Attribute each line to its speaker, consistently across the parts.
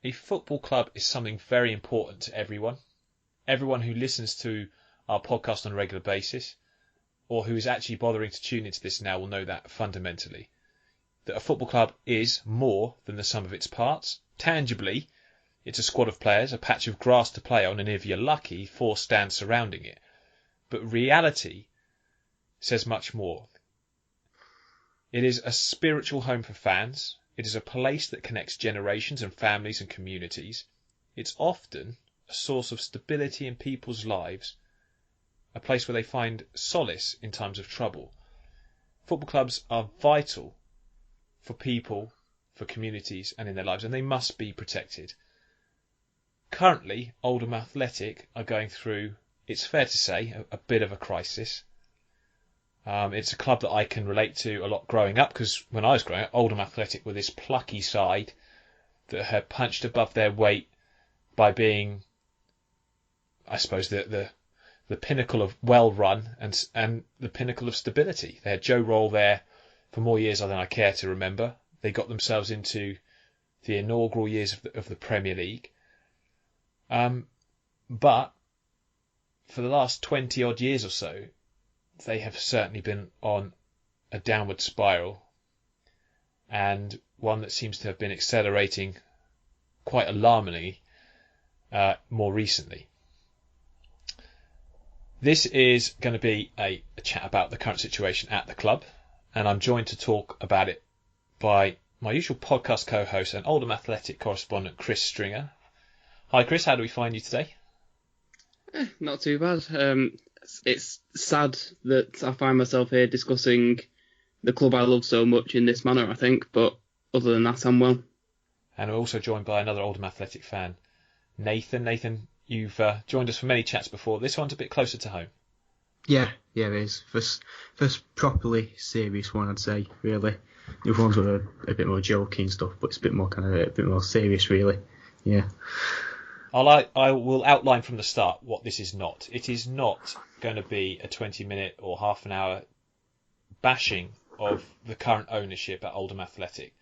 Speaker 1: a football club is something very important to everyone. Everyone who listens to our podcast on a regular basis, or who is actually bothering to tune into this now, will know that fundamentally. That a football club is more than the sum of its parts. Tangibly, it's a squad of players, a patch of grass to play on, and if you're lucky, 4 stands surrounding it. But reality says much more. It is a spiritual home for fans. It is a place that connects generations and families and communities. It's often a source of stability in people's lives, a place where they find solace in times of trouble. Football clubs are vital for people, for communities, and in their lives, and they must be protected. Currently, Oldham Athletic are going through, it's fair to say, a bit of a crisis. It's a club that I can relate to a lot growing up, because when I was growing up, Oldham Athletic were this plucky side that had punched above their weight by being, I suppose, the pinnacle of well-run and the pinnacle of stability. They had Joe Roll there for more years than I care to remember. They got themselves into the inaugural years of the Premier League. But for the last 20-odd years or so, they have certainly been on a downward spiral, and one that seems to have been accelerating quite alarmingly more recently. This is going to be a chat about the current situation at the club, and I'm joined to talk about it by my usual podcast co-host and Oldham Athletic correspondent, Chris Stringer. Hi Chris, how do we find you today?
Speaker 2: Not too bad. It's sad that I find myself here discussing the club I love so much in this manner, I think, but other than that, I'm well.
Speaker 1: And we're also joined by another Oldham Athletic fan, Nathan. Nathan, you've joined us for many chats before. This one's a bit closer to home.
Speaker 3: Yeah, it is. First properly serious one, I'd say, really. The other ones were a bit more joking and stuff, but it's a bit more serious, really. Yeah.
Speaker 1: I will outline from the start what this is not. It is not going to be a 20-minute or half an hour bashing of the current ownership at Oldham Athletic.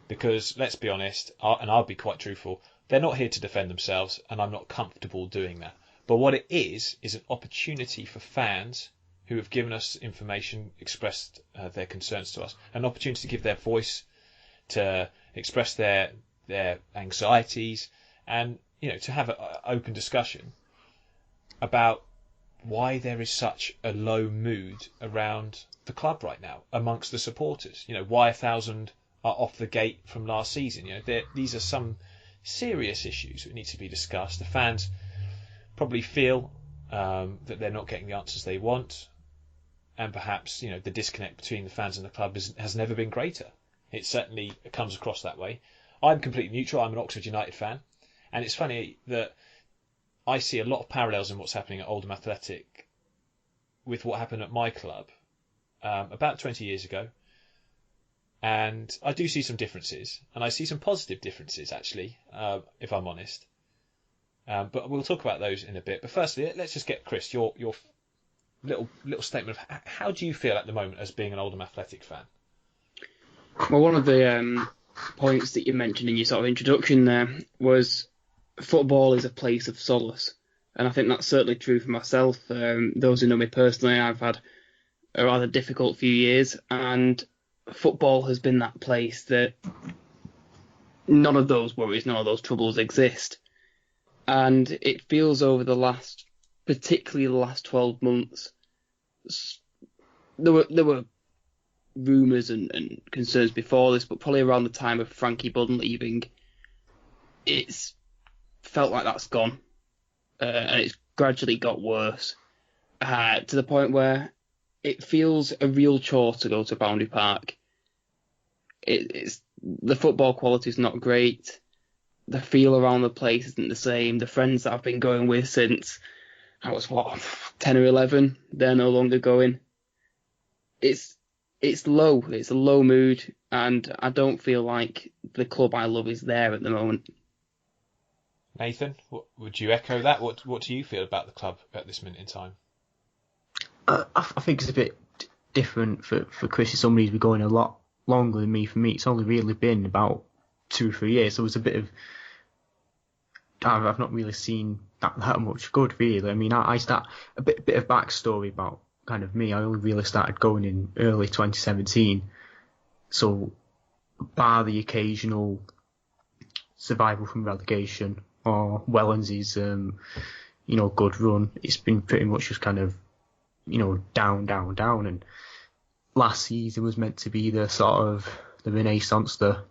Speaker 1: Because, let's be honest, and I'll be quite truthful, they're not here to defend themselves, and I'm not comfortable doing that. But what it is an opportunity for fans who have given us information, expressed their concerns to us, an opportunity to give their voice, to express their anxieties, and to have an open discussion about why there is such a low mood around the club right now amongst the supporters. Why 1,000 are off the gate from last season. These are some serious issues that need to be discussed. The fans probably feel that they're not getting the answers they want, and perhaps the disconnect between the fans and the club has never been greater. It certainly comes across that way. I'm completely neutral. I'm an Oxford United fan, and it's funny that I see a lot of parallels in what's happening at Oldham Athletic with what happened at my club about 20 years ago. And I do see some differences, and I see some positive differences, actually, if I'm honest. But we'll talk about those in a bit. But firstly, let's just get, Chris, your little statement of how do you feel at the moment as being an Oldham Athletic fan?
Speaker 2: Well, one of the points that you mentioned in your sort of introduction there was football is a place of solace. And I think that's certainly true for myself. Those who know me personally, I've had a rather difficult few years, and football has been that place that none of those worries, none of those troubles exist. And it feels particularly the last 12 months, there were rumours and concerns before this, but probably around the time of Frankie Bunn leaving, it's felt like that's gone. And it's gradually got worse to the point where it feels a real chore to go to Boundary Park. It's the football quality is not great. The feel around the place isn't the same. The friends that I've been going with since I was 10 or 11, they're no longer going. It's low. It's a low mood, and I don't feel like the club I love is there at the moment.
Speaker 1: Nathan, would you echo that? What do you feel about the club at this minute in time?
Speaker 3: I think it's a bit different for Chris. Somebody who's been going a lot longer than me. For me, it's only really been about 2-3 years. So it was a bit of, I've not really seen that much good, really. I mean, I start a bit of backstory about kind of me. I only really started going in early 2017. So, bar the occasional survival from relegation or Wellens' good run, it's been pretty much just kind of, down. And last season was meant to be the sort of the renaissance. The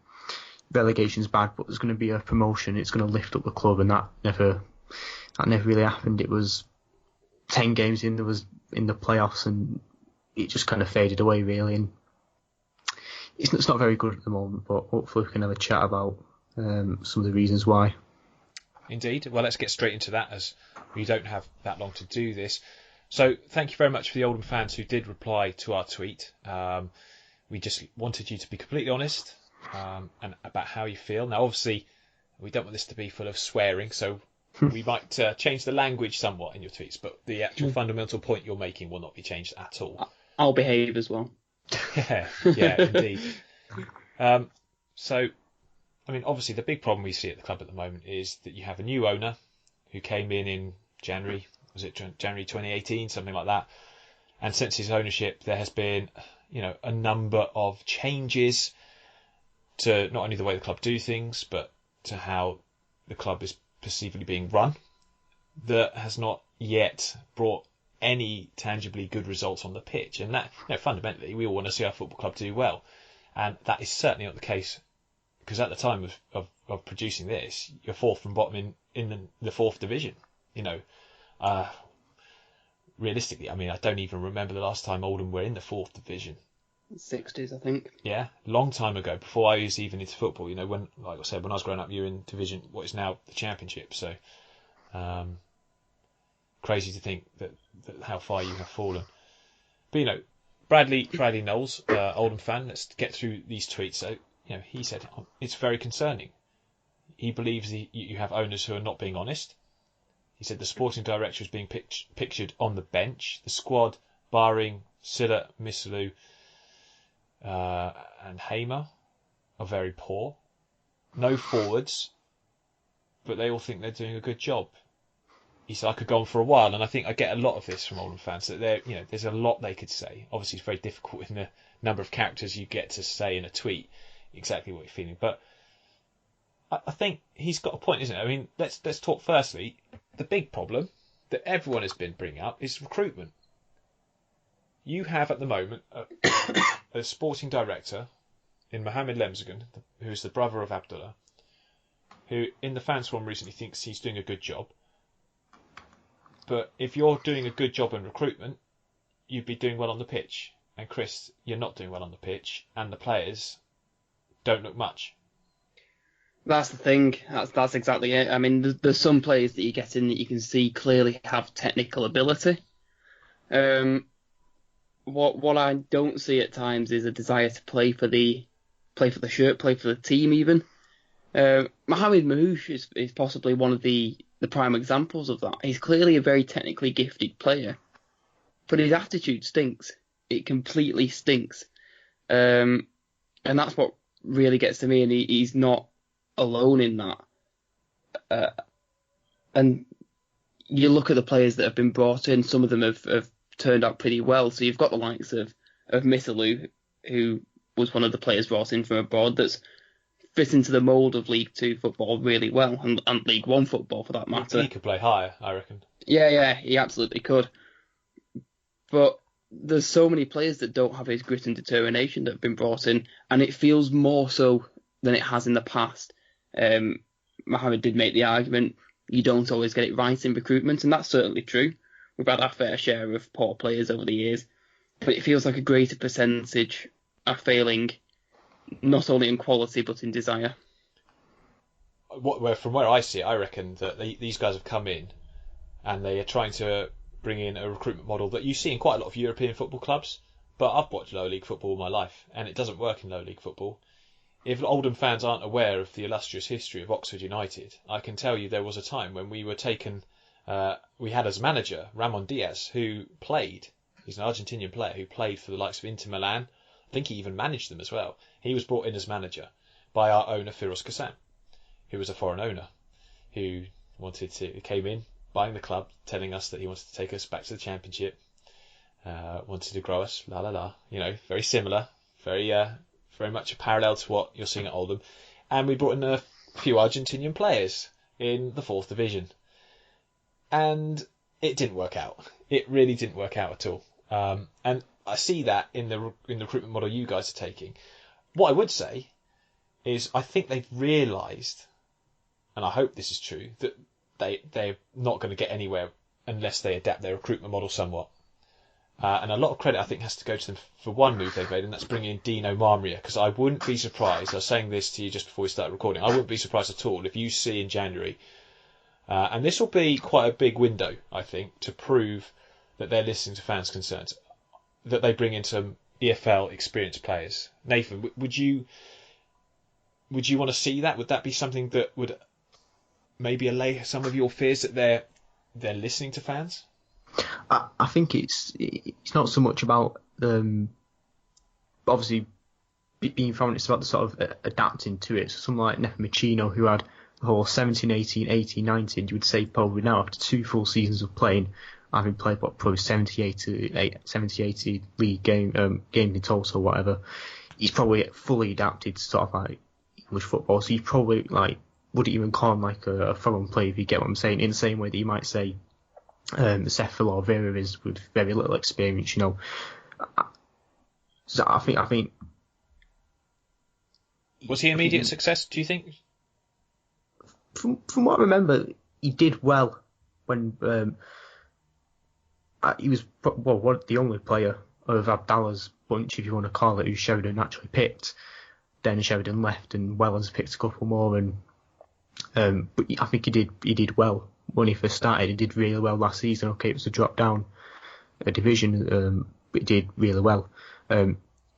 Speaker 3: relegation's bad, but there's going to be a promotion. It's going to lift up the club, and that never really happened. It was 10 games in, there was in the playoffs, and it just kind of faded away, really. And it's not very good at the moment, but hopefully we can have a chat about some of the reasons why.
Speaker 1: Indeed. Well, let's get straight into that, as we don't have that long to do this. So thank you very much for the Oldham fans who did reply to our tweet. We just wanted you to be completely honest and about how you feel. Now, obviously, we don't want this to be full of swearing, so we might change the language somewhat in your tweets, but the actual fundamental point you're making will not be changed at all.
Speaker 2: I'll behave as well.
Speaker 1: Yeah, indeed. So, I mean, obviously, the big problem we see at the club at the moment is that you have a new owner who came in January. Was it January 2018, something like that? And since his ownership, there has been, a number of changes to not only the way the club do things, but to how the club is perceivably being run, that has not yet brought any tangibly good results on the pitch. And that, fundamentally, we all want to see our football club do well. And that is certainly not the case, because at the time of producing this, you're fourth from bottom in the fourth division. Realistically, I mean, I don't even remember the last time Oldham were in the fourth division.
Speaker 2: 60s, I think.
Speaker 1: Yeah, long time ago, before I was even into football. When, like I said, when I was growing up, you were in division, what is now the Championship. So, crazy to think that how far you have fallen. But Bradley Knowles, Oldham fan. Let's get through these tweets. So, he said it's very concerning. He believes you have owners who are not being honest. He said the sporting director is being pictured on the bench. The squad, barring Silla, Mislu, and Hamer, are very poor. No forwards, but they all think they're doing a good job. He said I could go on for a while, and I think I get a lot of this from Oldham fans. That there's a lot they could say. Obviously, it's very difficult in the number of characters you get to say in a tweet exactly what you're feeling. But I think he's got a point, isn't it? I mean, let's talk firstly. The big problem that everyone has been bringing up is recruitment. You have at the moment a sporting director in Mohamed Lemzagan, who's the brother of Abdullah, who in the fans forum recently thinks he's doing a good job. But if you're doing a good job in recruitment, you'd be doing well on the pitch. And Chris, you're not doing well on the pitch, and the players don't look much.
Speaker 2: That's the thing. That's exactly it. I mean, there's some players that you get in that you can see clearly have technical ability. What I don't see at times is a desire to play for the shirt, play for the team even. Mohamed Mahouch is possibly one of the prime examples of that. He's clearly a very technically gifted player, but his attitude stinks. It completely stinks. And that's what really gets to me, and he's not alone in that. And you look at the players that have been brought in, some of them have turned out pretty well. So you've got the likes of Missalu, who was one of the players brought in from abroad that's fit into the mould of League Two football really well, and League One football for that matter.
Speaker 1: He could play higher, I reckon.
Speaker 2: Yeah, he absolutely could. But there's so many players that don't have his grit and determination that have been brought in, and it feels more so than it has in the past. Mohamed did make the argument, you don't always get it right in recruitment, and that's certainly true. We've had our fair share of poor players over the years, but it feels like a greater percentage are failing, not only in quality but in desire.
Speaker 1: From where I see it, I reckon that these guys have come in and they are trying to bring in a recruitment model that you see in quite a lot of European football clubs, but I've watched lower league football all my life, and it doesn't work in lower league football. If Oldham fans aren't aware of the illustrious history of Oxford United, I can tell you there was a time when we were taken, we had as manager Ramon Diaz, who played, he's an Argentinian player who played for the likes of Inter Milan. I think he even managed them as well. He was brought in as manager. by our owner Firoz Kassam, who was a foreign owner, who came in, buying the club, telling us that he wanted to take us back to the Championship, wanted to grow us, very similar, very much a parallel to what you're seeing at Oldham. And we brought in a few Argentinian players in the 4th division. And it didn't work out. It really didn't work out at all. And I see that in the recruitment model you guys are taking. What I would say is I think they've realised, and I hope this is true, that they're not going to get anywhere unless they adapt their recruitment model somewhat. And a lot of credit, I think, has to go to them for one move they've made, and that's bringing in Dino Marmia, because I wouldn't be surprised, I was saying this to you just before we started recording, I wouldn't be surprised at all if you see in January, and this will be quite a big window, I think, to prove that they're listening to fans' concerns, that they bring in some EFL experienced players. Nathan, would you want to see that? Would that be something that would maybe allay some of your fears that they're listening to fans?
Speaker 3: I think it's not so much about obviously being foreign, it's about the sort of adapting to it. So someone like Nefe Machino, who had the whole 17, 18, 18, 19, you would say probably now after 2 full seasons of playing, having played probably 70, 80 league games in total, whatever, he's probably fully adapted to sort of like English football. So you probably wouldn't even call him like a foreign player, if you get what I'm saying, in the same way that you might say Sefel or Vera is with very little experience, So I think.
Speaker 1: Was he immediate success, do you think?
Speaker 3: From what I remember, he did well when he was the only player of Abdallah's bunch, if you want to call it, who Sheridan actually picked. Then Sheridan left, and Wellens picked a couple more, and but I think he did well when he first started. He did really well last season. Okay, it was a drop down a division, but he did really well.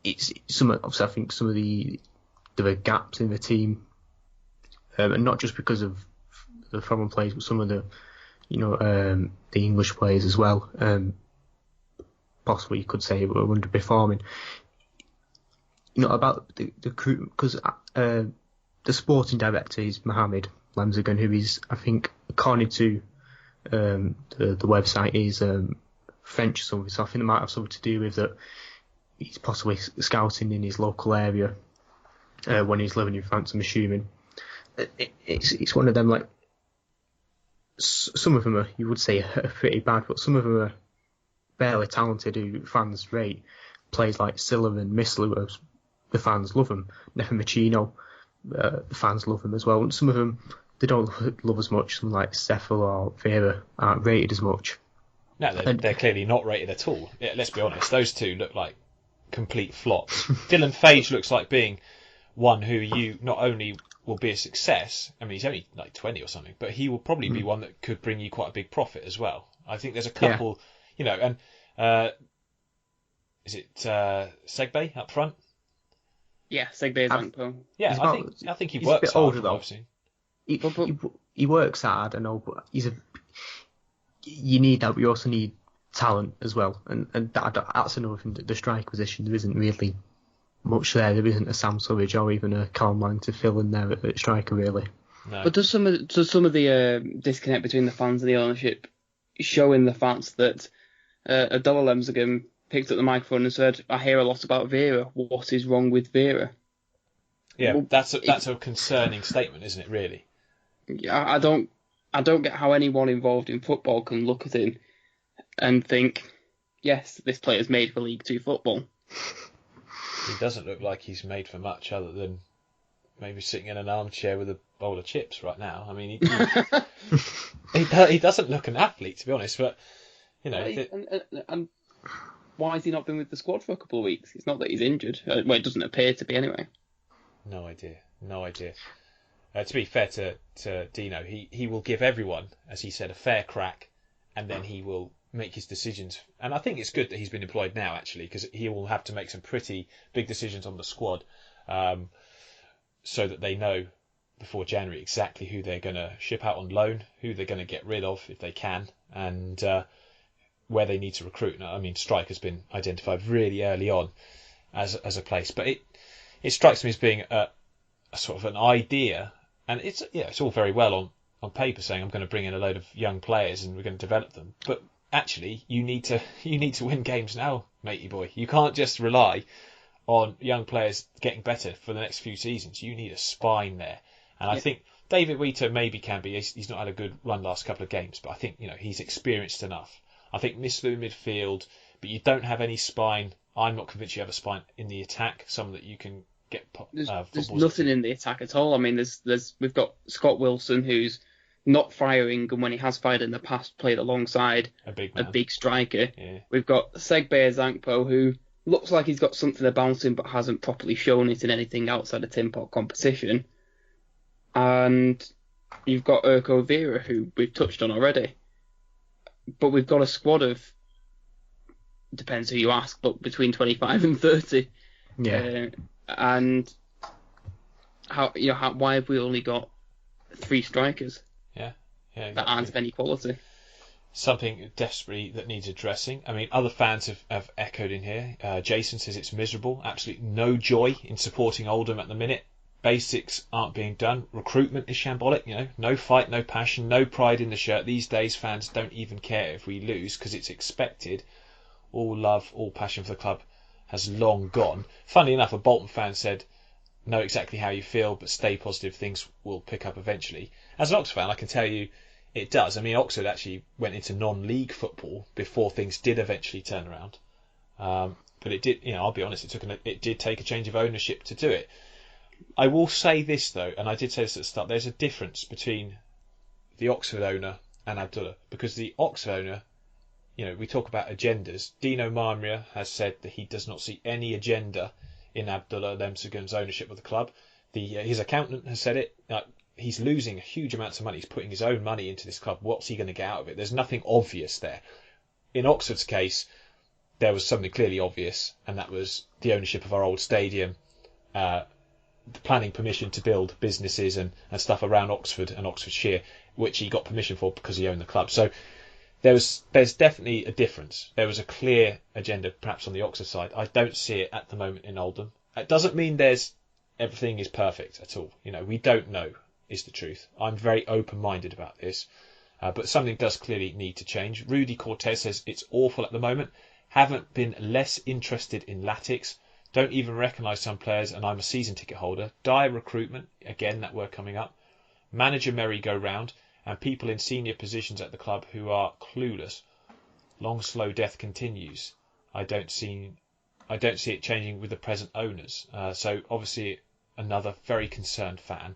Speaker 3: It's obviously I think some of there were gaps in the team, and not just because of the foreign players, but some of the the English players as well. Possibly you could say were underperforming. About the recruitment, because the sporting director is Mohamed Lemzagan, who is, I think, according to the website, is French or something. So I think it might have something to do with that. He's possibly scouting in his local area when he's living in France, I'm assuming. It's one of them, like, some of them are, you would say, are pretty bad, but some of them are barely talented who fans rate. Players like Silla and Mislu, the fans love them. Nefe Machino, the fans love them as well. And some of them, they don't love as much. Some like Sefel or Vera aren't rated as much.
Speaker 1: No, they're clearly not rated at all. Yeah, let's be honest, those two look like complete flops. Dylan Fage looks like being one who you not only will be a success, I mean, he's only like 20 or something, but he will probably be one that could bring you quite a big profit as well. I think there's a couple, and is it Segbe up front?
Speaker 2: Yeah, Segbe is Ankpo.
Speaker 1: Yeah, I think he
Speaker 3: he's
Speaker 1: works
Speaker 3: a bit older
Speaker 1: hard,
Speaker 3: though.
Speaker 1: I've seen.
Speaker 3: He works hard, I know, but you need that, but you also need talent as well, and that's another thing. The strike position, there isn't really much there. There isn't a Sam Surridge or even a Callum Lang to fill in there at striker, really.
Speaker 2: No. But does some of the disconnect between the fans and the ownership show in the fact that Abdallah Lemzagan picked up the microphone and said, "I hear a lot about Vera. What is wrong with Vera?"
Speaker 1: Yeah, well, that's a concerning statement, isn't it? Really.
Speaker 2: Yeah, I don't get how anyone involved in football can look at him and think, yes, this player's made for League Two football.
Speaker 1: He doesn't look like he's made for much other than maybe sitting in an armchair with a bowl of chips right now. I mean, he doesn't look an athlete, to be honest. But
Speaker 2: and why has he not been with the squad for a couple of weeks? It's not that he's injured. Well, it doesn't appear to be anyway.
Speaker 1: No idea. To be fair to Dino, he will give everyone, as he said, a fair crack, and then he will make his decisions. And I think it's good that he's been employed now, actually, because he will have to make some pretty big decisions on the squad, so that they know before January exactly who they're going to ship out on loan, who they're going to get rid of if they can, and where they need to recruit. Now, I mean, Strike has been identified really early on as a place, but it strikes me as being sort of an idea, and it's all very well on paper saying I'm going to bring in a load of young players and we're going to develop them, but actually you need to win games now, matey boy. You can't just rely on young players getting better for the next few seasons. You need a spine there, and I think David Wheater maybe can be. He's not had a good run last couple of games, but I think he's experienced enough. I think Mislu midfield, but you don't have any spine. I'm not convinced you have a spine in the attack. Someone that you can get.
Speaker 2: There's nothing in the attack at all. I mean, we've got Scott Wilson, who's not firing, and when he has fired in the past, played alongside
Speaker 1: a big
Speaker 2: striker.
Speaker 1: Yeah.
Speaker 2: We've got Segbe Zankpo, who looks like he's got something about him, but hasn't properly shown it in anything outside of tin pot competition. And you've got Urko Vera, who we've touched on already. But we've got a squad of, depends who you ask, but between 25 and 30.
Speaker 3: Yeah.
Speaker 2: And why have we only got 3 strikers?
Speaker 1: Yeah, exactly.
Speaker 2: That aren't of any quality.
Speaker 1: Something desperately that needs addressing. I mean, other fans have echoed in here. Jason says it's miserable. Absolutely no joy in supporting Oldham at the minute. Basics aren't being done. Recruitment is shambolic. No fight, no passion, no pride in the shirt. These days, fans don't even care if we lose because it's expected. All love, all passion for the club has long gone. Funnily enough, a Bolton fan said, know exactly how you feel, but stay positive. Things will pick up eventually. As an Oxford fan, I can tell you it does. I mean, Oxford actually went into non-league football before things did eventually turn around. But it did, I'll be honest, it did take a change of ownership to do it. I will say this, though, and I did say this at the start, there's a difference between the Oxford owner and Abdullah, because the Oxford owner, we talk about agendas. Dino Marmia has said that he does not see any agenda in Abdullah Lemsugum's ownership of the club. His accountant has said it. He's losing huge amounts of money. He's putting his own money into this club. What's he going to get out of it? There's nothing obvious there. In Oxford's case, there was something clearly obvious, and that was the ownership of our old stadium, the planning permission to build businesses and stuff around Oxford and Oxfordshire, which he got permission for because he owned the club. So there's definitely a difference. There was a clear agenda perhaps on the Oxford side. I don't see it at the moment in Oldham. It doesn't mean everything is perfect at all. We don't know is the truth. I'm very open-minded about this. But something does clearly need to change. Rudy Cortez says it's awful at the moment. Haven't been less interested in Latics. Don't even recognise some players, and I'm a season ticket holder. Dire recruitment, again, that word coming up. Manager merry-go-round, and people in senior positions at the club who are clueless. Long, slow death continues. I don't see it changing with the present owners. So obviously, another very concerned fan.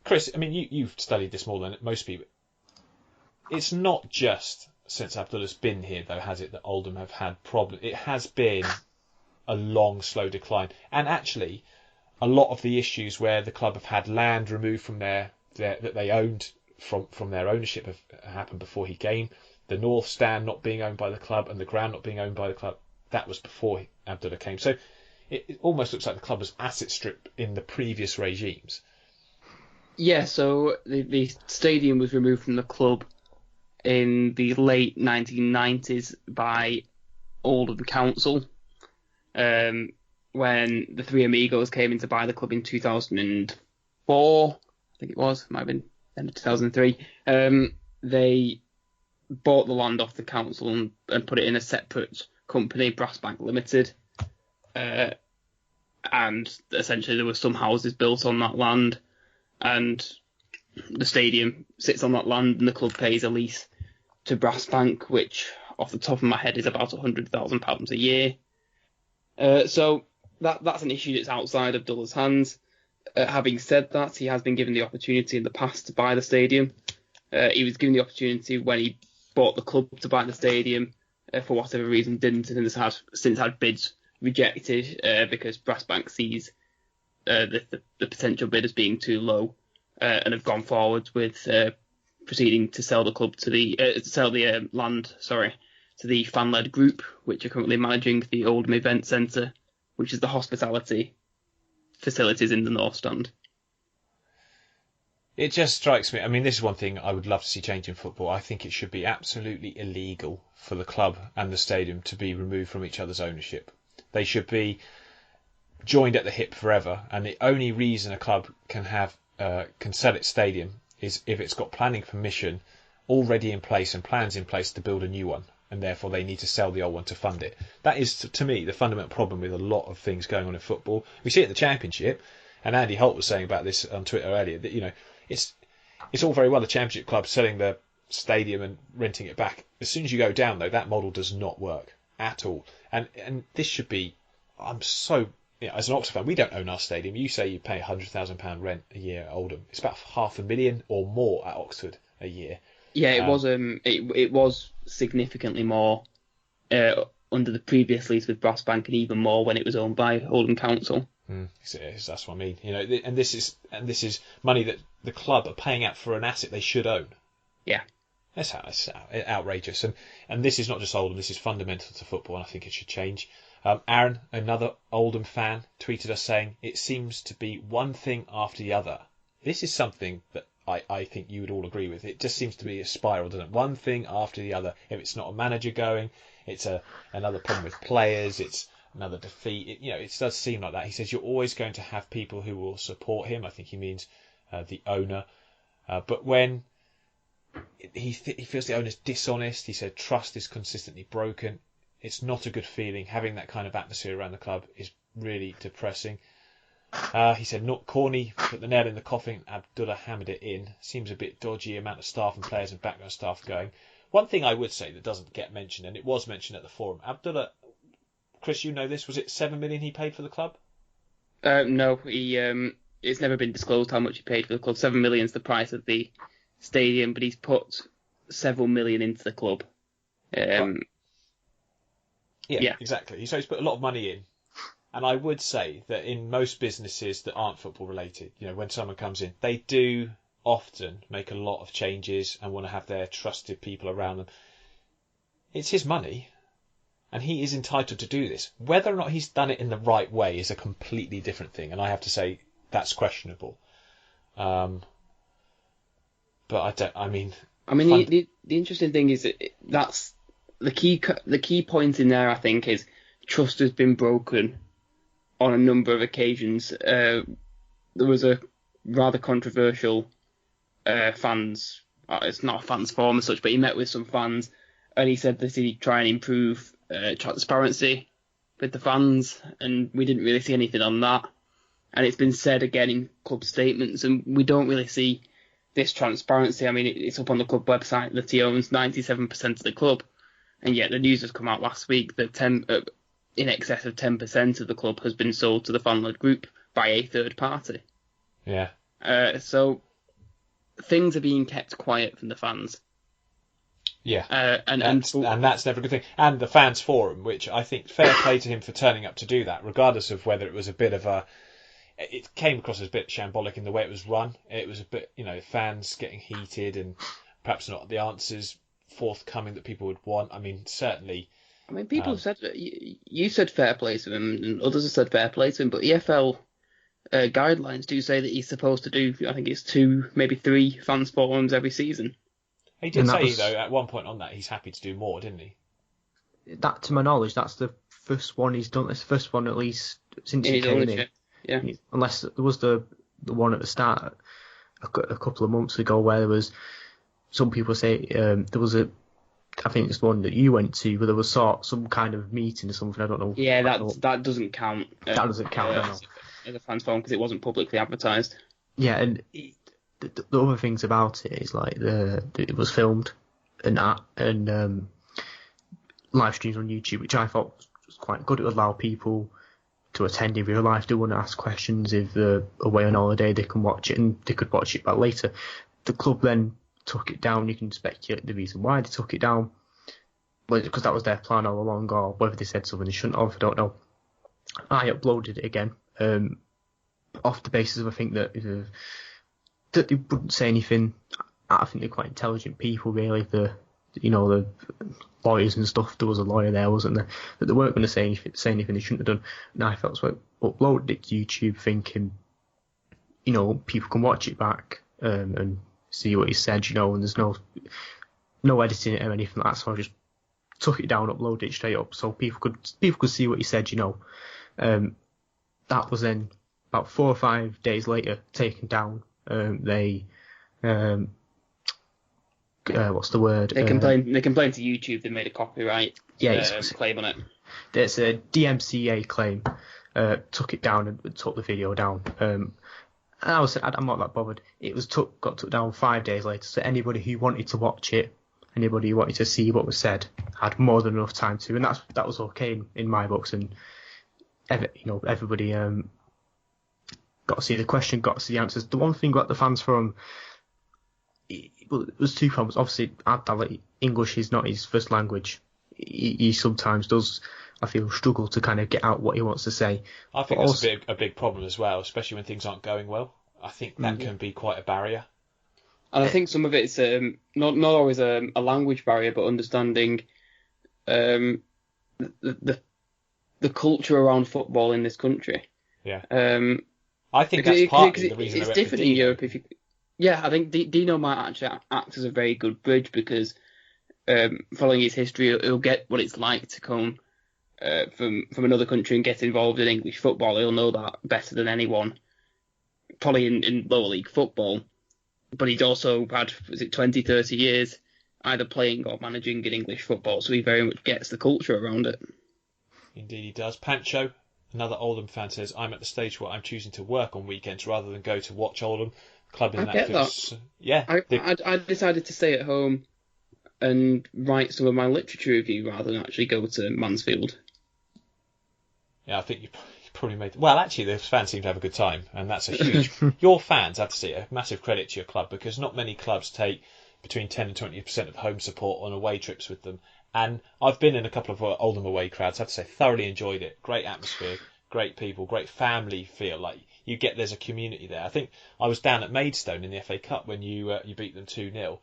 Speaker 1: Chris, I mean, you've studied this more than most people. It's not just since Abdullah's been here, though, has it, that Oldham have had problems? It has been a long, slow decline. And actually, a lot of the issues where the club have had land removed from that they owned from their ownership have happened before he came. The North Stand not being owned by the club and the ground not being owned by the club, that was before Abdullah came. So it almost looks like the club was asset stripped in the previous regimes.
Speaker 2: Yeah, so the stadium was removed from the club in the late 1990s by Oldham Council, when the Three Amigos came in to buy the club in 2004, I think it was, might have been end of 2003. They bought the land off the council and put it in a separate company, Brass Bank Limited, and essentially there were some houses built on that land, and the stadium sits on that land, and the club pays a lease to Brass Bank, which off the top of my head is about £100,000 a year. So that's an issue that's outside of Abdullah's hands. Having said that, he has been given the opportunity in the past to buy the stadium. He was given the opportunity when he bought the club to buy the stadium. For whatever reason, didn't, and has since had bids rejected because Brass Bank sees the potential bid as being too low, and have gone forward with proceeding to sell the club to the land to the fan-led group, which are currently managing the Oldham Event Centre, which is the hospitality facilities in the North Stand.
Speaker 1: It just strikes me. I mean, this is one thing I would love to see change in football. I think it should be absolutely illegal for the club and the stadium to be removed from each other's ownership. They should be joined at the hip forever, and the only reason a club can sell its stadium is if it's got planning permission already in place and plans in place to build a new one, and therefore they need to sell the old one to fund it. That is, to me, the fundamental problem with a lot of things going on in football. We see it in the Championship, and Andy Holt was saying about this on Twitter earlier, that it's all very well the Championship club selling their stadium and renting it back. As soon as you go down, though, that model does not work at all. And this should be... I'm so... as an Oxford fan, we don't own our stadium. You say you pay £100,000 rent a year at Oldham. It's about £500,000 or more at Oxford a year.
Speaker 2: Yeah, it was significantly more under the previous lease with Brass Bank, and even more when it was owned by Oldham Council.
Speaker 1: That's what I mean. And this is money that the club are paying out for an asset they should own.
Speaker 2: Yeah,
Speaker 1: It's outrageous. And this is not just Oldham. This is fundamental to football, and I think it should change. Aaron, another Oldham fan, tweeted us saying, "It seems to be one thing after the other." This is something that I think you would all agree with. It just seems to be a spiral, doesn't it? One thing after the other. If it's not a manager going, it's another problem with players. It's another defeat. It does seem like that. He says you're always going to have people who will support him. I think he means the owner. But when he feels the owner's dishonest, he said trust is consistently broken. It's not a good feeling. Having that kind of atmosphere around the club is really depressing. He said, not corny, put the nail in the coffin. Abdullah hammered it in. Seems a bit dodgy amount of staff and players and background staff going. One thing I would say that doesn't get mentioned, and it was mentioned at the forum, Abdullah, Chris, you know this, was it $7 million he paid for the club?
Speaker 2: No, it's never been disclosed how much he paid for the club. $7 million is the price of the stadium, but he's put several million into the club.
Speaker 1: Yeah, exactly. So he's put a lot of money in. And I would say that in most businesses that aren't football related, when someone comes in, they do often make a lot of changes and want to have their trusted people around them. It's his money, and he is entitled to do this. Whether or not he's done it in the right way is a completely different thing, and I have to say that's questionable. But
Speaker 2: the interesting thing is that's the key point in there. I think is trust has been broken on a number of occasions. There was a rather controversial fans. It's not a fans forum as such, but he met with some fans, and he said that he'd try and improve transparency with the fans, and we didn't really see anything on that. And it's been said again in club statements, and we don't really see this transparency. I mean, it's up on the club website that he owns 97% of the club, and yet the news has come out last week that in excess of 10% of the club has been sold to the fan-led group by a third party.
Speaker 1: Yeah.
Speaker 2: So things are being kept quiet from the fans.
Speaker 1: Yeah.
Speaker 2: And
Speaker 1: that's never a good thing. And the fans forum, which I think fair play to him for turning up to do that, regardless of whether it was a bit of a... It came across as a bit shambolic in the way it was run. It was a bit, fans getting heated and perhaps not the answers forthcoming that people would want. I mean, certainly...
Speaker 2: people have said, you said fair play to him, and others have said fair play to him, but EFL guidelines do say that he's supposed to do, I think it's 2, maybe 3 fans forums every season.
Speaker 1: He did say, though, at one point on that, he's happy to do more, didn't he?
Speaker 3: That, to my knowledge, that's the first one he's done. It's the first one, at least, since he came in.
Speaker 2: Yeah.
Speaker 3: Unless there was the one at the start a couple of months ago where there was, some people say, there was I think it's the one that you went to, where there was some kind of meeting or something. I don't know.
Speaker 2: Yeah, that doesn't count.
Speaker 3: That doesn't count.
Speaker 2: As a fans forum because it wasn't publicly advertised.
Speaker 3: Yeah, and the other things about it is like it was filmed and live streams on YouTube, which I thought was quite good. It would allow people to attend in real life. They want to ask questions if they're away on holiday. They can watch it, and they could watch it back later. The club then took it down. You can speculate the reason why they took it down, because that was their plan all along, or whether they said something they shouldn't have. I don't know. I uploaded it again, off the basis of I think that they wouldn't say anything. I think they're quite intelligent people, really. The lawyers and stuff. There was a lawyer there, wasn't there? That they weren't going to say anything they shouldn't have done. And I felt so I uploaded it to YouTube, thinking, people can watch it back and see what he said, and there's no editing it or anything like that. So I just took it down, uploaded it straight up, so people could see what he said, that was then about 4 or 5 days later taken down. What's the word?
Speaker 2: They complained to YouTube. They made a copyright claim on it.
Speaker 3: There's a DMCA claim. Took it down and took the video down. And I'm not that bothered. It was got took down 5 days later. So anybody who wanted to watch it, anybody who wanted to see what was said, had more than enough time to, and that was okay in my books. And everybody got to see the question, got to see the answers. The one thing about the fans forum, it was two problems. Obviously, English is not his first language. He sometimes does, I feel, struggle to kind of get out what he wants to say.
Speaker 1: I think that's a big problem as well, especially when things aren't going well. I think that can be quite a barrier.
Speaker 2: And I think some of it's not always a language barrier, but understanding the culture around football in this country.
Speaker 1: Yeah. I think that's partly the reason
Speaker 2: it's different in Europe. I think Dino might actually act as a very good bridge because following his history, he'll get what it's like to come from another country and get involved in English football. He'll know that better than anyone, probably in lower league football. But he's also had, 20, 30 years either playing or managing in English football, so he very much gets the culture around it.
Speaker 1: Indeed he does. Pancho, another Oldham fan, says, I'm at the stage where I'm choosing to work on weekends rather than go to watch Oldham. Club in that feels... Yeah.
Speaker 2: I decided to stay at home and write some of my literature review rather than actually go to Mansfield.
Speaker 1: Yeah, I think you probably made... Well, actually, the fans seem to have a good time, and that's a huge... Your fans, I have to say, a massive credit to your club, because not many clubs take between 10 and 20% of home support on away trips with them. And I've been in a couple of Oldham away crowds, I have to say, thoroughly enjoyed it. Great atmosphere, great people, great family feel. Like, you get there's a community there. I think I was down at Maidstone in the FA Cup when you beat them 2-0.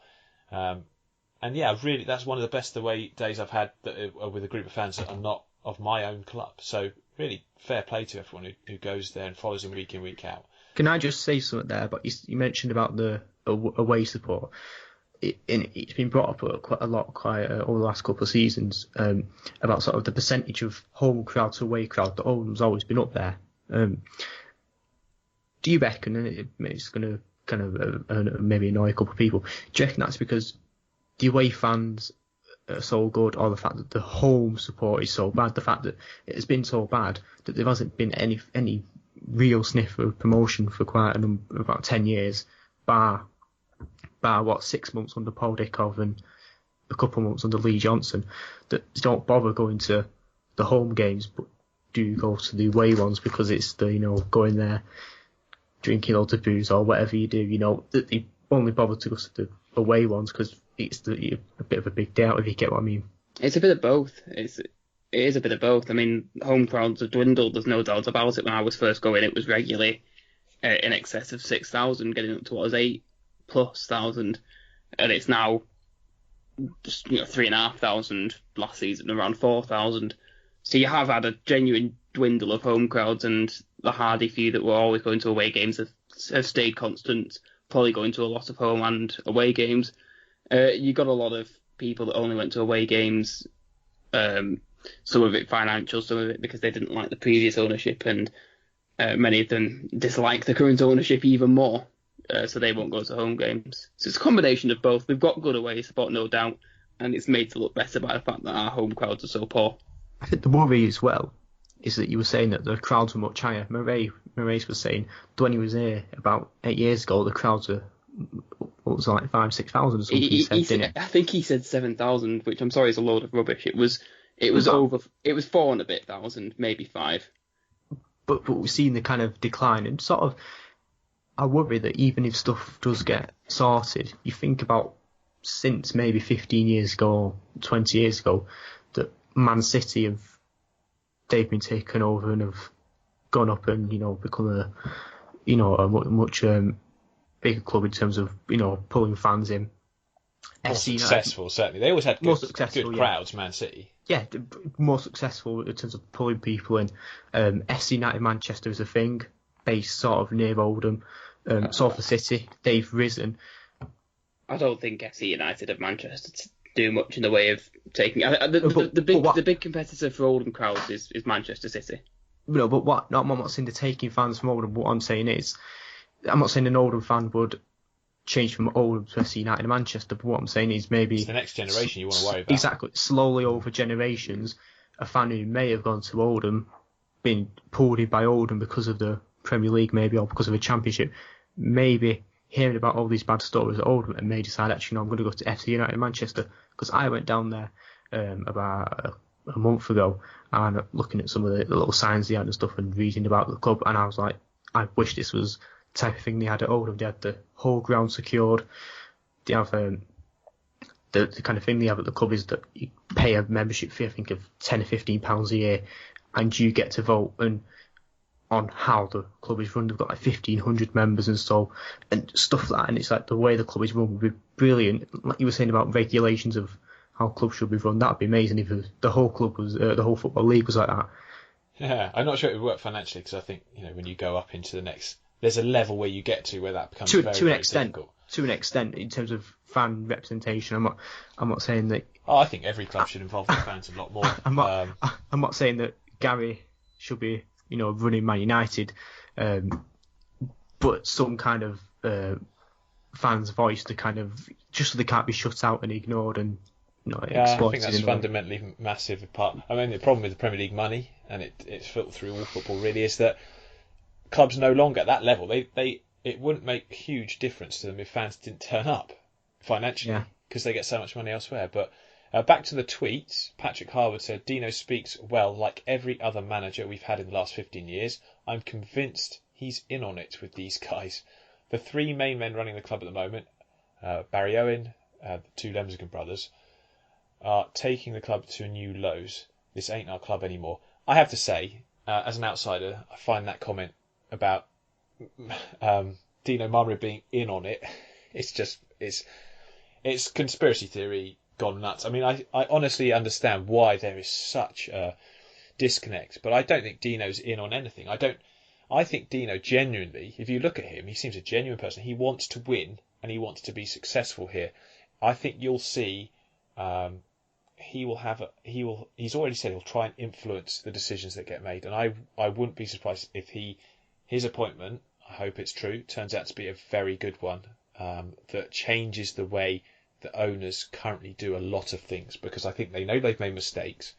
Speaker 1: And yeah, really, that's one of the best away days I've had with a group of fans that are not of my own club. So really fair play to everyone who goes there and follows him week in, week out.
Speaker 3: Can I just say something there? But you mentioned about the away support. It's been brought up quite a lot over the last couple of seasons about sort of the percentage of home crowd to away crowd that Oldham's always been up there. Do you reckon, and it's going to kind of maybe annoy a couple of people, do you reckon that's because the away fans are so good, or the fact that the home support is so bad, the fact that it has been so bad that there hasn't been any real sniff of promotion for quite about 10 years, bar 6 months under Paul Dickov and a couple of months under Lee Johnson, that don't bother going to the home games but do go to the away ones because it's the going there, drinking loads of booze or whatever you do, that they only bother to go to the away ones because it's a bit of a big deal, if you get what I mean.
Speaker 2: It's a bit of both. It is a bit of both. I mean, home crowds have dwindled, there's no doubt about it. When I was first going, it was regularly in excess of 6,000, getting up to what was 8,000+, and it's now just 3,500 last season, around 4,000. So you have had a genuine dwindle of home crowds, and the hardy few that were always going to away games have stayed constant, probably going to a lot of home and away games. You got a lot of people that only went to away games, some of it financial, some of it because they didn't like the previous ownership, and many of them dislike the current ownership even more, so they won't go to home games. So it's a combination of both. We've got good away support, no doubt, and it's made to look better by the fact that our home crowds are so poor.
Speaker 3: I think the worry as well is that you were saying that the crowds were much higher. Marais was saying that when he was here about 8 years ago, the crowds were, what was it, like 5,000-6,000 or something.
Speaker 2: I think he said 7,000, which I'm sorry is a load of rubbish. It was 4 and a bit thousand, maybe 5.
Speaker 3: But we've seen the kind of decline, and sort of I worry that even if stuff does get sorted, you think about since maybe 15 years ago or 20 years ago, that Man City they've been taken over and have gone up and become a much bigger club in terms of pulling fans in.
Speaker 1: More successful, certainly. They always had good crowds, Man City.
Speaker 3: Yeah, more successful in terms of pulling people in. FC United Manchester is a thing, based sort of near Oldham. Salford City, they've risen.
Speaker 2: I don't think FC United of Manchester do much in the way of taking. The big competitor for Oldham crowds is Manchester City.
Speaker 3: no, but what? No, I'm not saying they're taking fans from Oldham. What I'm saying is, I'm not saying an Oldham fan would change from Oldham to FC United and Manchester. But what I'm saying is maybe
Speaker 1: it's the next generation you want to worry about.
Speaker 3: Exactly, slowly over generations, a fan who may have gone to Oldham, been pulled in by Oldham because of the Premier League, maybe, or because of a Championship, maybe hearing about all these bad stories at Oldham and may decide, actually, no, I'm going to go to FC United in Manchester, because I went down there about a month ago and looking at some of the little signs they had and stuff and reading about the club, and I was like, I wish this was the type of thing they had at Oldham. They had the whole ground secured. They have the kind of thing they have at the club is that you pay a membership fee, I think, of £10 or £15 a year, and you get to vote on how the club is run. They've got like 1,500 members and stuff like that, and it's like the way the club is run would be brilliant. Like you were saying about regulations of how clubs should be run, that would be amazing if the whole club was, the whole football league was like that.
Speaker 1: Yeah, I'm not sure it would work financially, because I think, when you go up into the next, there's a level where you get to where that becomes very difficult.
Speaker 3: To an extent, in terms of fan representation, I'm not saying that.
Speaker 1: Oh, I think every club should involve their fans a lot more.
Speaker 3: I'm not saying that Gary should be, running Man United, but some kind of fans' voice to kind of just so they can't be shut out and ignored and
Speaker 1: I think that's fundamentally massive part. I mean, the problem with the Premier League money, and it's filtered through all football really, is that clubs no longer at that level. It wouldn't make a huge difference to them if fans didn't turn up financially, because they get so much money elsewhere. But back to the tweets, Patrick Harwood said, Dino speaks well like every other manager we've had in the last 15 years. I'm convinced he's in on it with these guys. The three main men running the club at the moment, Barry Owen, the two Lemsgren brothers, are taking the club to new lows. This ain't our club anymore. I have to say, as an outsider, I find that comment about Dino Murray being in on it, it's conspiracy theory gone nuts. I mean, I honestly understand why there is such a disconnect, but I don't think Dino's in on anything. I think Dino genuinely, if you look at him, he seems a genuine person. He wants to win and he wants to be successful here. I think you'll see he's already said he'll try and influence the decisions that get made, and I wouldn't be surprised if his appointment, I hope it's true, turns out to be a very good one, that changes the way the owners currently do a lot of things, because I think they know they've made mistakes,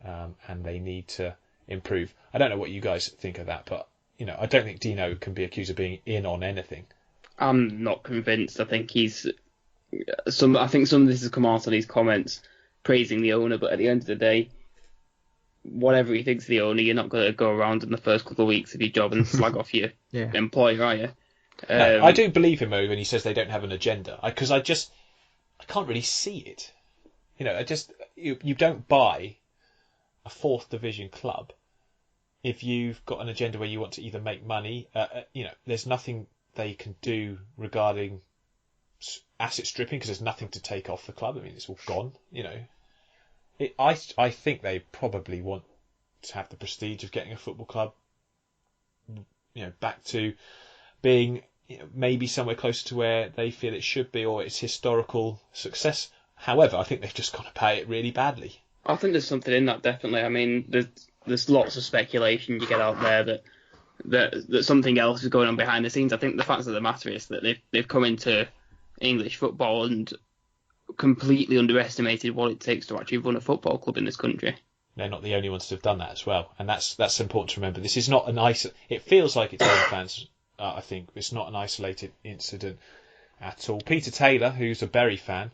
Speaker 1: and they need to improve. I don't know what you guys think of that, but I don't think Dino can be accused of being in on anything.
Speaker 2: I'm not convinced. I think some of this has come out on his comments praising the owner, but at the end of the day, whatever he thinks of the owner, you're not going to go around in the first couple of weeks of your job and slag off your employer, are you?
Speaker 1: No, I do believe him when he says they don't have an agenda, because I can't really see it. You don't buy a fourth division club if you've got an agenda where you want to either make money. There's nothing they can do regarding asset stripping, because there's nothing to take off the club. I mean, it's all gone. I think they probably want to have the prestige of getting a football club, back to being maybe somewhere closer to where they feel it should be, or its historical success. However, I think they've just got to pay it really badly.
Speaker 2: I think there's something in that, definitely. I mean, there's lots of speculation you get out there that something else is going on behind the scenes. I think the fact of the matter is that they've come into English football and completely underestimated what it takes to actually run a football club in this country.
Speaker 1: They're not the only ones to have done that as well, and that's important to remember. This is not it feels like it's own fans. I think it's not an isolated incident at all. Peter Taylor, who's a Bury fan,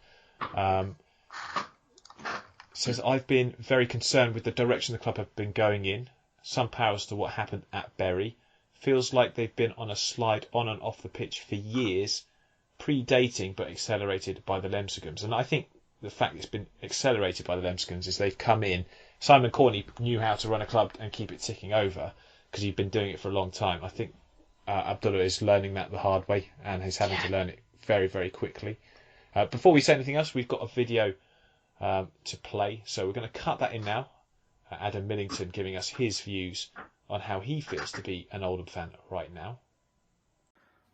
Speaker 1: says, I've been very concerned with the direction the club have been going in. Some powers to what happened at Bury. Feels like they've been on a slide on and off the pitch for years, predating but accelerated by the Lemsgrens. And I think the fact it's been accelerated by the Lemsgrens is they've come in. Simon Corney knew how to run a club and keep it ticking over because he'd been doing it for a long time. I think Abdullah is learning that the hard way and is having to learn it very, very quickly. Before we say anything else, we've got a video to play, so we're going to cut that in now. Adam Millington giving us his views on how he feels to be an Oldham fan right now.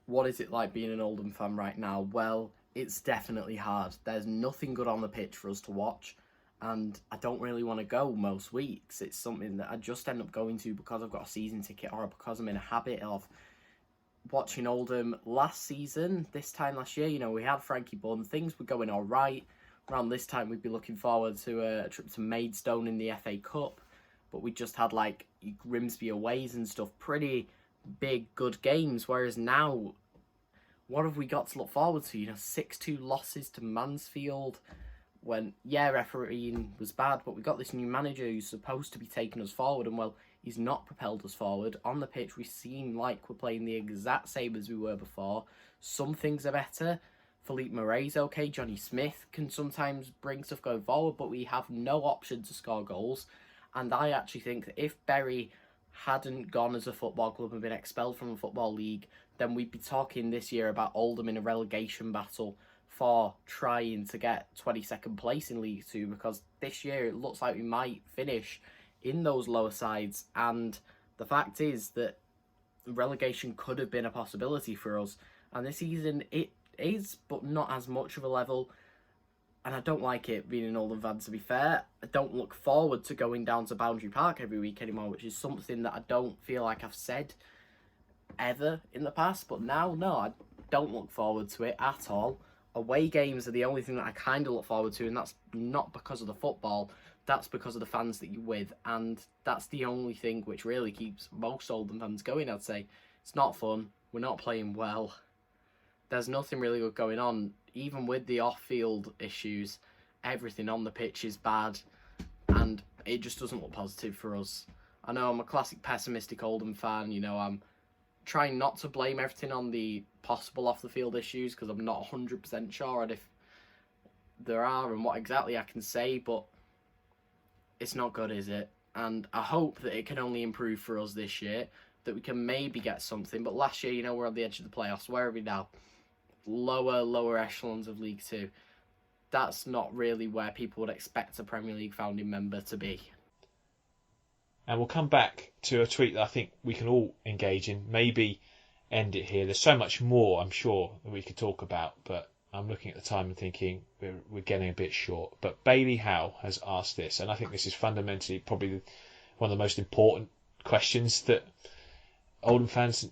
Speaker 4: What is it like being an Oldham fan right now? Well, it's definitely hard. There's nothing good on the pitch for us to watch. and I don't really want to go most weeks. It's something that I just end up going to because I've got a season ticket or because I'm in a habit of watching Oldham last season. This time last year, we had Frankie Bunn. Things were going all right. Around this time, we'd be looking forward to a trip to Maidstone in the FA Cup, but we just had like Grimsby aways and stuff, pretty big, good games. Whereas now, what have we got to look forward to? 6-2 losses to Mansfield. When, refereeing was bad, but we got this new manager who's supposed to be taking us forward, and well, he's not propelled us forward. On the pitch, we seem like we're playing the exact same as we were before. Some things are better. Philippe Moret's okay. Johnny Smith can sometimes bring stuff going forward, but we have no option to score goals. And I actually think that if Bury hadn't gone as a football club and been expelled from a football league, then we'd be talking this year about Oldham in a relegation battle for trying to get 22nd place in League 2, because this year it looks like we might finish in those lower sides, and the fact is that relegation could have been a possibility for us, and this season it is, but not as much of a level, and I don't like it being an Oldham fan, to be fair. I don't look forward to going down to Boundary Park every week anymore, which is something that I don't feel like I've said ever in the past, but now, no, I don't look forward to it at all. Away games are the only thing that I kind of look forward to, and that's not because of the football, that's because of the fans that you're with, and that's the only thing which really keeps most Oldham fans going, I'd say. It's not fun, we're not playing well, there's nothing really good going on, even with the off-field issues, everything on the pitch is bad, and it just doesn't look positive for us. I know I'm a classic pessimistic Oldham fan, I'm trying not to blame everything on the possible off-the-field issues, because I'm not 100% sure if there are and what exactly I can say, but it's not good, is it? And I hope that it can only improve for us this year, that we can maybe get something. But last year, we're on the edge of the playoffs. Where are we now? Lower echelons of League 2. That's not really where people would expect a Premier League founding member to be.
Speaker 1: And we'll come back to a tweet that I think we can all engage in. Maybe end it here. There's so much more, I'm sure, that we could talk about, but I'm looking at the time and thinking we're getting a bit short. But Bailey Howe has asked this, and I think this is fundamentally probably one of the most important questions that Oldham fans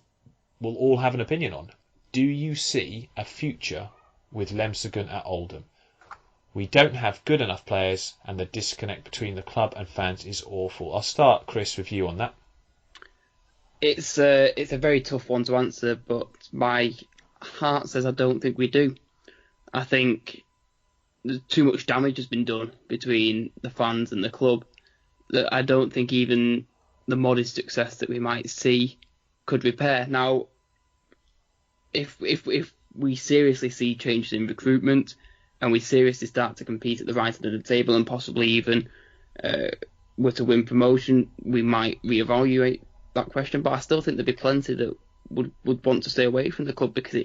Speaker 1: will all have an opinion on. Do you see a future with Lemseggen at Oldham? We don't have good enough players, and the disconnect between the club and fans is awful. I'll start, Chris, with you on that.
Speaker 2: It's a very tough one to answer, but my heart says I don't think we do. I think too much damage has been done between the fans and the club that I don't think even the modest success that we might see could repair. Now, if we seriously see changes in recruitment and we seriously start to compete at the right end of the table and possibly even were to win promotion, we might reevaluate that question. But I still think there'd be plenty that would want to stay away from the club because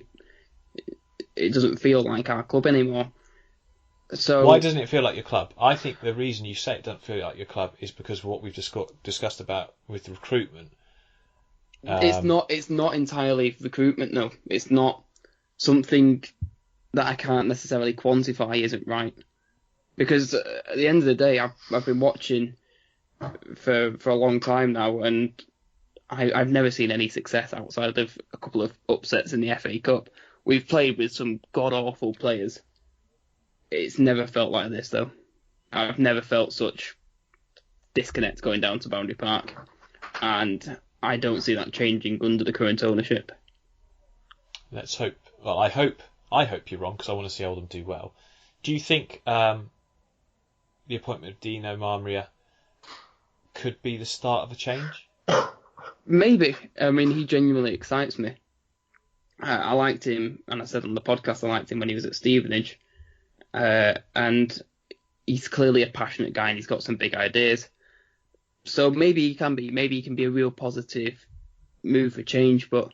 Speaker 2: it doesn't feel like our club anymore. So
Speaker 1: why doesn't it feel like your club? I think the reason you say it doesn't feel like your club is because of what we've discussed about with recruitment.
Speaker 2: It's not entirely recruitment, no. It's not something that I can't necessarily quantify isn't right. Because at the end of the day, I've been watching for a long time now, and I've never seen any success outside of a couple of upsets in the FA Cup. We've played with some god-awful players. It's never felt like this, though. I've never felt such disconnect going down to Boundary Park, and I don't see that changing under the current ownership.
Speaker 1: Let's hope. Well, I hope you're wrong, because I want to see Oldham do well. Do you think the appointment of Dino Marmria could be the start of a change?
Speaker 2: Maybe. I mean, he genuinely excites me. I liked him, and I said on the podcast I liked him when he was at Stevenage. And he's clearly a passionate guy, and he's got some big ideas. So maybe he can be a real positive move for change. But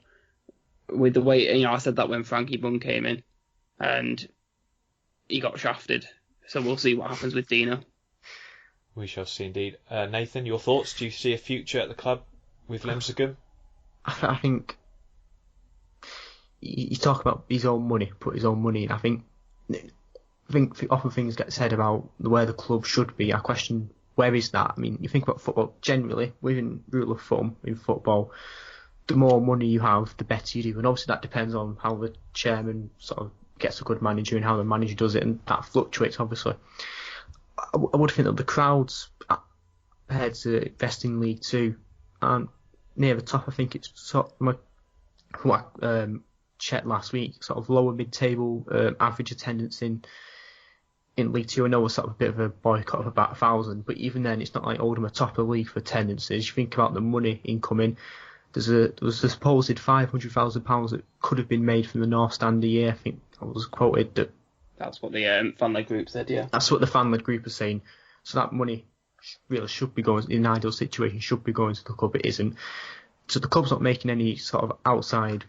Speaker 2: with the way, I said that when Frankie Bunn came in, and he got shafted. So we'll see what happens with Dino.
Speaker 1: We shall see indeed. Nathan, your thoughts? Do you see a future at the club with Lemseggen?
Speaker 3: I think you talk about his own money, put his own money in. I think I think often things get said about where the club should be. I question where is that? I mean, you think about football generally, within rule of thumb in football, the more money you have, the better you do. And obviously that depends on how the chairman sort of gets a good manager and how the manager does it, and that fluctuates obviously. I would think that the crowds compared to invest in League Two and near the top. I think it's sort of what I checked last week, sort of lower mid-table average attendance in League Two. I know it's sort of a bit of a boycott of about 1,000, but even then, it's not like Oldham are top of the league for attendances. You think about the money incoming. There was a supposed £500,000 that could have been made from the North Stand a year. I think I was quoted that.
Speaker 2: That's what the fan-led group said, yeah.
Speaker 3: That's what the fan-led group is saying. So that money really should be going, in an ideal situation, should be going to the club. It isn't. So the club's not making any sort of outside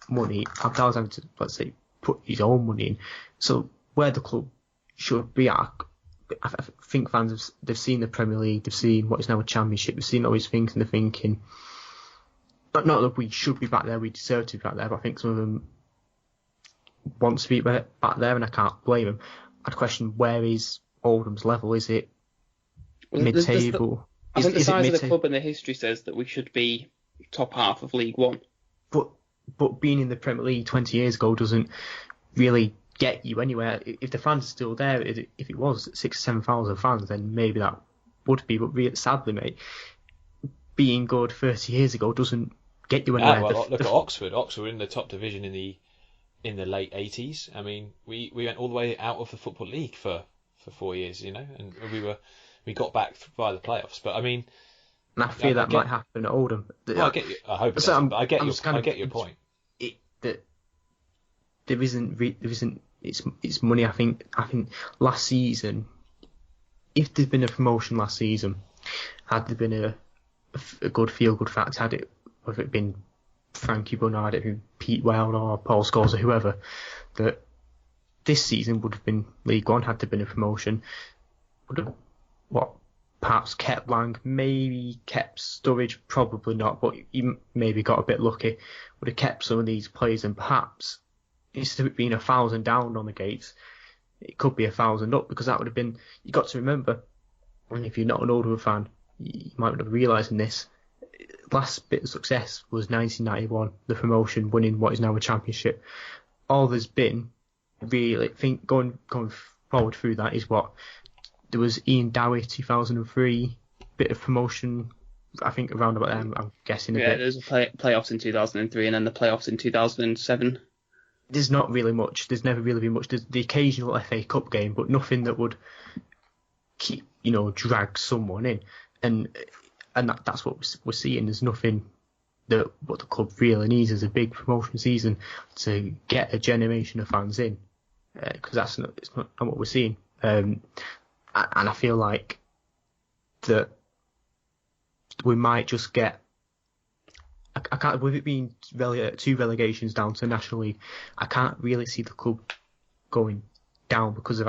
Speaker 3: money. Abdal's having to, let's say, put his own money in. So where the club should be at, I think fans they've seen the Premier League, they've seen what is now a Championship, they've seen all these things, and they're thinking, not that we should be back there, we deserve to be back there, but I think some of them want to be back there, and I can't blame them. I'd question, where is Oldham's level? Is it mid-table?
Speaker 2: I think the size of the club and the history says that we should be top half of League One.
Speaker 3: But being in the Premier League 20 years ago doesn't really get you anywhere. If the fans are still there, if it was 6,000 or 7,000 fans, then maybe that would be. But sadly, mate, being good 30 years ago doesn't get you anywhere.
Speaker 1: Look at Oxford. Oxford were in the top division in the late 80s. I mean, we went all the way out of the Football League for 4 years, you know, and we got back via the playoffs. But I mean,
Speaker 3: and I fear that might happen at Oldham.
Speaker 1: Well, I get you. I hope it doesn't. But I get your point.
Speaker 3: That there isn't. It's money. I think last season, if there'd been a promotion last season, had there been a good feel-good factor, had it, whether it been Frankie Bunnard, it been Pete Wild or Paul Scholes or whoever, that this season would have been League One had there been a promotion. Would have perhaps kept Lang, maybe kept Sturridge, probably not, but he maybe got a bit lucky. Would have kept some of these players, and perhaps instead of it being 1,000 down on the gates, it could be 1,000 up, because that would have been. You got to remember, and if you're not an Oldham fan, you might not be realising this. Last bit of success was 1991, the promotion, winning what is now a Championship. All there's been, really, I think going forward through that is what there was Ian Dowie 2003, bit of promotion. I think around about then, I'm guessing a bit.
Speaker 2: Yeah, there's playoffs in 2003 and then the playoffs in 2007.
Speaker 3: There's not really much. There's never really been much. There's the occasional FA Cup game, but nothing that would keep, drag someone in. And that's what we're seeing. There's nothing that what the club really needs is a big promotion season to get a generation of fans in, because it's not what we're seeing. And I feel like that we might just get. I can't, with it being two relegations down to National League, I can't really see the club going down because of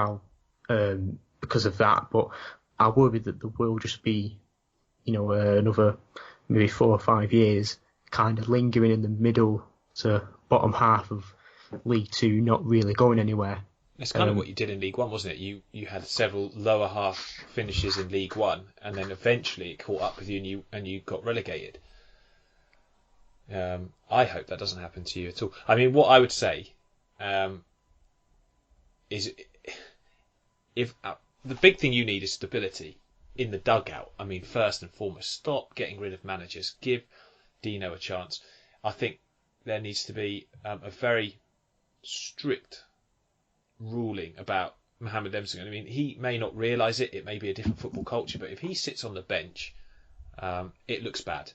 Speaker 3: that. But I worry that there will just be, another maybe 4 or 5 years kind of lingering in the middle to bottom half of League Two, not really going anywhere.
Speaker 1: It's kind of what you did in League One, wasn't it? You had several lower half finishes in League One, and then eventually it caught up with you, and you got relegated. I hope that doesn't happen to you at all. I mean, what I would say is, if the big thing you need is stability in the dugout. I mean, first and foremost, stop getting rid of managers. Give Dino a chance. I think there needs to be a very strict ruling about Mohamed Emsing. I mean, he may not realise it. It may be a different football culture, but if he sits on the bench, it looks bad,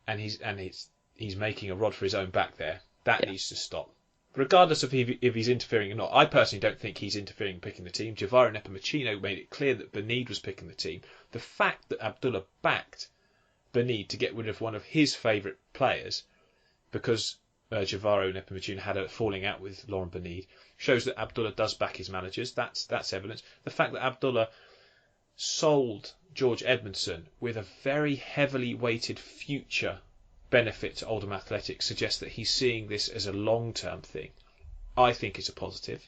Speaker 1: and he's making a rod for his own back there. That needs to stop, regardless of if he's interfering or not. I personally don't think he's interfering in picking the team. Javaro Nepomukino made it clear that Benid was picking the team. The fact that Abdullah backed Benid to get rid of one of his favourite players because Javaro Nepomukino had a falling out with Laurent Benid shows that Abdullah does back his managers. That's evidence. The fact that Abdullah sold George Edmondson with a very heavily weighted future benefit to Oldham Athletic suggests that he's seeing this as a long-term thing. I think it's a positive.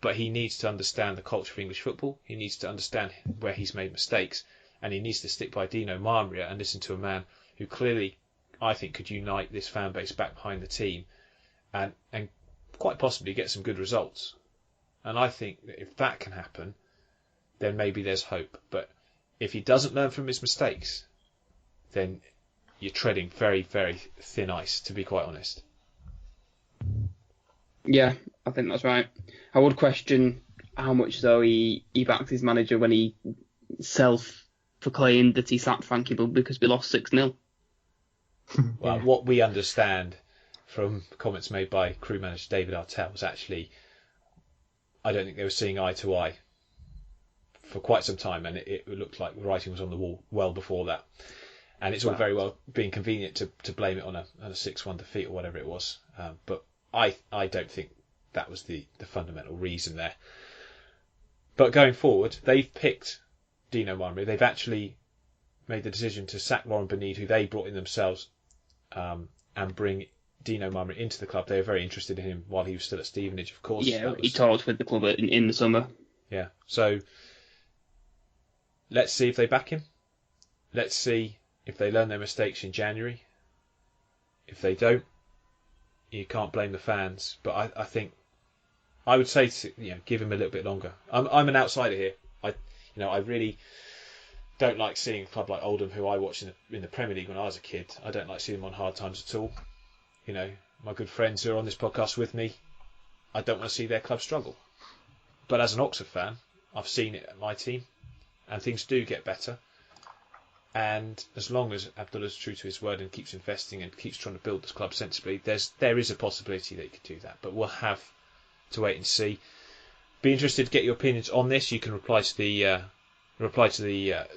Speaker 1: but he needs to understand the culture of English football. He needs to understand where he's made mistakes, and he needs to stick by Dino Marmia and listen to a man who clearly, I think, could unite this fan base back behind the team and quite possibly get some good results. And I think that if that can happen, then maybe there's hope. But if he doesn't learn from his mistakes, then you're treading very, very thin ice, to be quite honest.
Speaker 2: Yeah, I think that's right. I would question how much, though, he backed his manager when he self-proclaimed that he sacked Frankie Bull because we lost 6-0.
Speaker 1: Well, what we understand from comments made by crew manager David Artell was actually, I don't think they were seeing eye to eye for quite some time, and it looked like the writing was on the wall well before that. And it's all very well being convenient to blame it on a 6-1 defeat or whatever it was, but I don't think that was the fundamental reason there. But going forward, they've picked Dino Marmia. They've actually made the decision to sack Lauren Benede, who they brought in themselves, and bring Dino Marmia into the club. They were very interested in him while he was still at Stevenage, of course.
Speaker 2: Yeah, he talked with the club in the summer.
Speaker 1: Yeah, so let's see if they back him. Let's see if they learn their mistakes in January. If they don't, you can't blame the fans. But I think I would say give him a little bit longer. I'm an outsider here. I really don't like seeing a club like Oldham, who I watched in the Premier League when I was a kid. I don't like seeing them on hard times at all. My good friends who are on this podcast with me, I don't want to see their club struggle. But as an Oxford fan, I've seen it at my team, and things do get better. And as long as Abdullah's true to his word and keeps investing and keeps trying to build this club sensibly, there is a possibility that he could do that. But we'll have to wait and see. Be interested to get your opinions on this. You can reply to the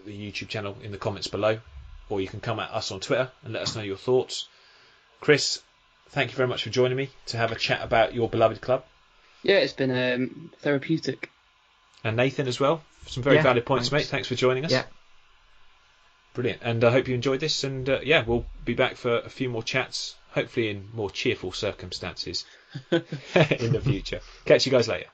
Speaker 1: YouTube channel in the comments below, or you can come at us on Twitter and let us know your thoughts. Chris, thank you very much for joining me to have a chat about your beloved club.
Speaker 2: Yeah, it's been therapeutic.
Speaker 1: And Nathan as well. Some very valid points, thanks. Mate. Thanks for joining us.
Speaker 3: Yeah.
Speaker 1: Brilliant. And I hope you enjoyed this. And we'll be back for a few more chats, hopefully in more cheerful circumstances in the future. Catch you guys later.